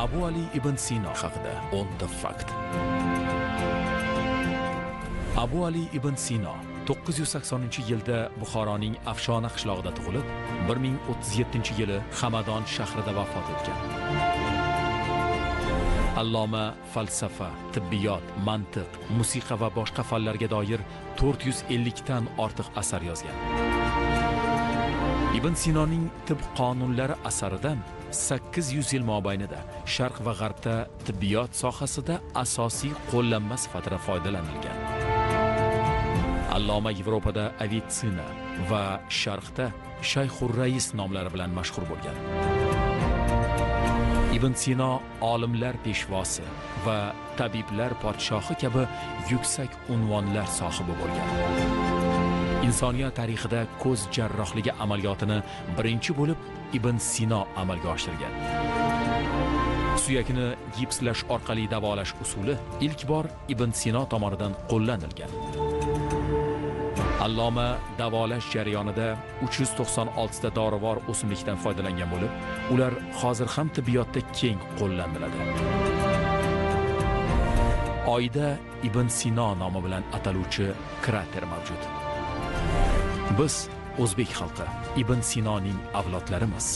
Abu Ali ibn Sino haqida 10 ta fakt. Abu Ali ibn Sino 980-yilda Buxoroning Afshona qishlog'ida tug'ilib, 1037-yili Hamadon shahrida vafot etgan. Alloma falsafa, tibbiyot, mantiq, musiqa va boshqa fanlarga doir 450 dan ortiq asar yozgan. Ibn Sinoning tibb qonunlari asaridan 800 yil mobaynida Sharq va G'arbda tibbiyot sohasida asosiy qo'llanma sifatida foydalanilgan. Alloma Yevropada Avitsina va Sharqda Shayxur Rais nomlari bilan mashhur bo'lgan. Ibn Sino olimlar peshvosi va tabiblar podshohi kabi yuksak unvonlar sohibi bo'lgan. Insoniyat tarixida ko'z jarrohligi amaliyotini birinchi bo'lib Ibn Sino amalga oshirgan. Suyakni gipslash orqali davolash usuli ilk bor Ibn Sino tomonidan qo'llanilgan. Alloma davolash jarayonida 396 ta dorivor o'simlikdan foydalangan bo'lib, ular hozir ham tibbiyotda keng qo'llaniladi. Oyda Ibn Sino nomi bilan ataluvchi krater mavjud. Biz o'zbek xalqi Ibn Sinoning avlodlarimiz.